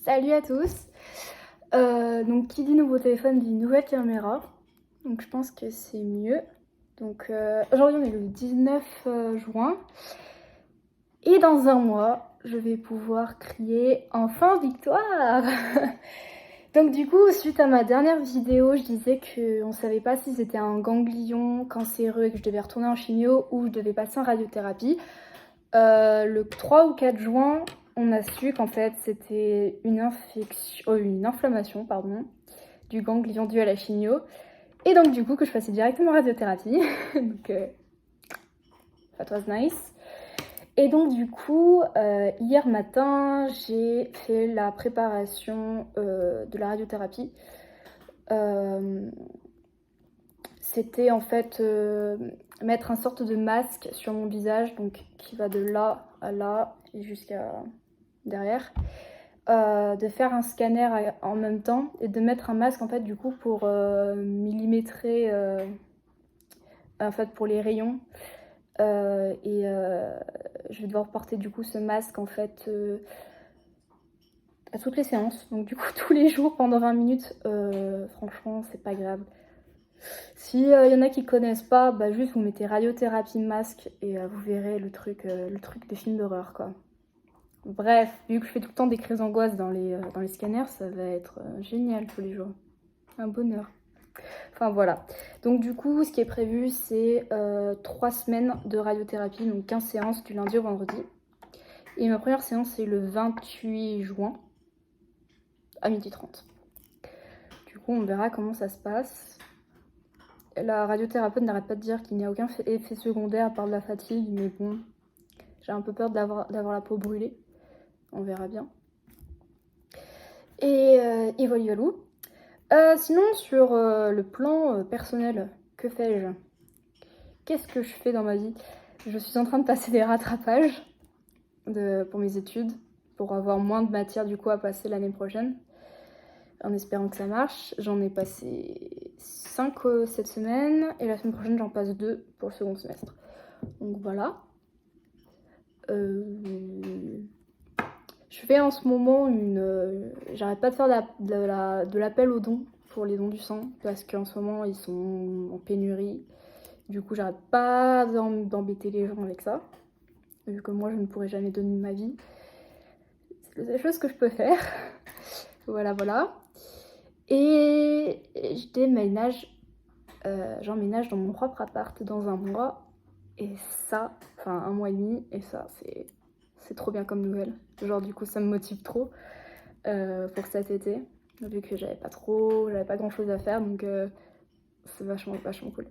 Salut à tous. Donc qui dit nouveau téléphone dit nouvelle caméra. Donc je pense que c'est mieux. Donc aujourd'hui on est le 19 juin. Et dans un mois, je vais pouvoir crier enfin victoire. Donc du coup, suite à ma dernière vidéo, je disais qu'on savait pas si c'était un ganglion cancéreux et que je devais retourner en chimio ou je devais passer en radiothérapie. Le 3 ou 4 juin, on a su qu'en fait c'était une inflammation du ganglion dû à la chimio. Et donc du coup que je passais directement en radiothérapie. Donc that was nice. Et donc du coup, hier matin, j'ai fait la préparation de la radiothérapie. C'était en fait mettre un sorte de masque sur mon visage, donc qui va de là à là et jusqu'à derrière. De faire un scanner en même temps et de mettre un masque en fait du coup pour millimétrer en fait pour les rayons. Je vais devoir porter du coup ce masque en fait à toutes les séances, donc du coup tous les jours pendant 20 minutes. Franchement c'est pas grave. Si y en a qui connaissent pas, bah juste vous mettez radiothérapie masque et vous verrez le truc des films d'horreur quoi. Bref, vu que je fais tout le temps des crises d'angoisse dans les scanners, ça va être génial tous les jours. Un bonheur. Enfin voilà. Donc du coup, ce qui est prévu, c'est 3 semaines de radiothérapie, donc 15 séances du lundi au vendredi. Et ma première séance, c'est le 28 juin à 12h30. Du coup, on verra comment ça se passe. La radiothérapeute n'arrête pas de dire qu'il n'y a aucun effet secondaire à part de la fatigue, mais bon, j'ai un peu peur d'avoir la peau brûlée. On verra bien. Et voilà. Sinon, sur le plan personnel, que fais-je? Qu'est-ce que je fais dans ma vie? Je suis en train de passer des rattrapages pour mes études, pour avoir moins de matière du coup à passer l'année prochaine, en espérant que ça marche. J'en ai passé 5 cette semaine, et la semaine prochaine j'en passe 2 pour le second semestre. Donc voilà. Je fais en ce moment j'arrête pas de faire de l'appel aux dons pour les dons du sang, parce qu'en ce moment ils sont en pénurie. Du coup j'arrête pas d'embêter les gens avec ça, vu que moi je ne pourrai jamais donner de ma vie. C'est la seule chose que je peux faire. Voilà. Et je déménage, j'emménage dans mon propre appart dans un mois. Et ça, enfin un mois et demi, et ça c'est trop bien comme nouvelle. Genre du coup ça me motive trop pour cet été, vu que j'avais pas grand chose à faire, donc c'est vachement cool.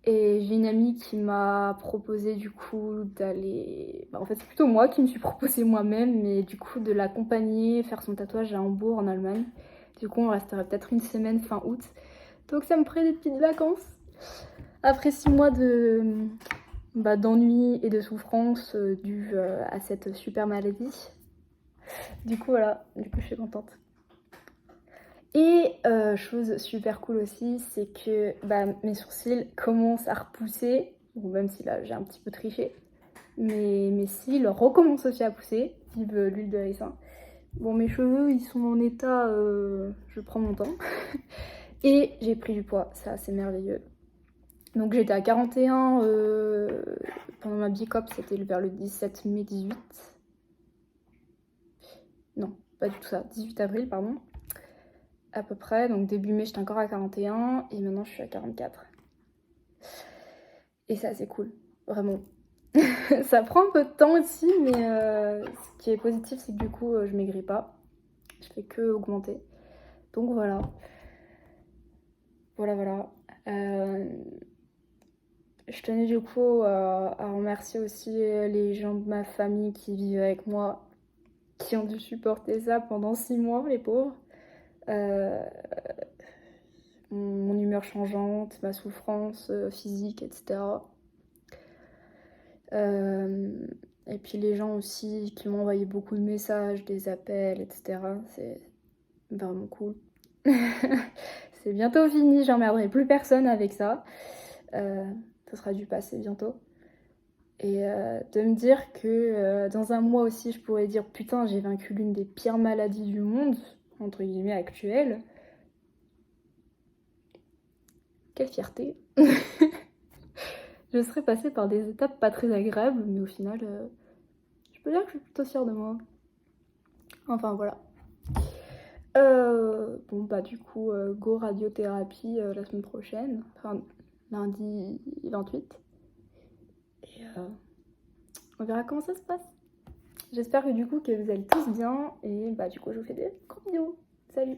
Et j'ai une amie qui m'a proposé du coup d'aller... en fait c'est plutôt moi qui me suis proposé moi-même, mais du coup de l'accompagner, faire son tatouage à Hambourg en Allemagne. Du coup on resterait peut-être une semaine fin août. Donc ça me ferait des petites vacances. Après 6 mois d'ennui et de souffrance due à cette super maladie. Du coup voilà, je suis contente. Et chose super cool aussi, c'est que mes sourcils commencent à repousser. Bon, même si là j'ai un petit peu triché. Mais mes cils recommencent aussi à pousser. Vive l'huile de ricin. Bon, mes cheveux ils sont en état, je prends mon temps. Et j'ai pris du poids, ça c'est merveilleux. Donc j'étais à 41 pendant ma bicop, c'était vers le 17 mai 18. Non, pas du tout ça, 18 avril pardon. À peu près, donc début mai j'étais encore à 41 et maintenant je suis à 44. Et ça c'est cool, vraiment. Ça prend un peu de temps aussi, mais ce qui est positif c'est que du coup je maigris pas. Je fais que augmenter. Donc voilà. Je tenais du coup à remercier aussi les gens de ma famille qui vivent avec moi, qui ont dû supporter ça pendant 6 mois, les pauvres. Mon humeur changeante, ma souffrance physique, etc. Et puis les gens aussi qui m'ont envoyé beaucoup de messages, des appels, etc. C'est vraiment cool. C'est bientôt fini, j'emmerderai plus personne avec ça. Ça sera du passé bientôt. Et de me dire que dans un mois aussi, je pourrais dire putain, j'ai vaincu l'une des pires maladies du monde, entre guillemets actuelles. Quelle fierté. Je serais passée par des étapes pas très agréables, mais au final, je peux dire que je suis plutôt fière de moi. Enfin voilà. Bon bah du coup, go radiothérapie la semaine prochaine, enfin lundi 28. Et on verra comment ça se passe. J'espère que du coup que vous allez tous bien et bah du coup je vous fais des gros bisous. Salut!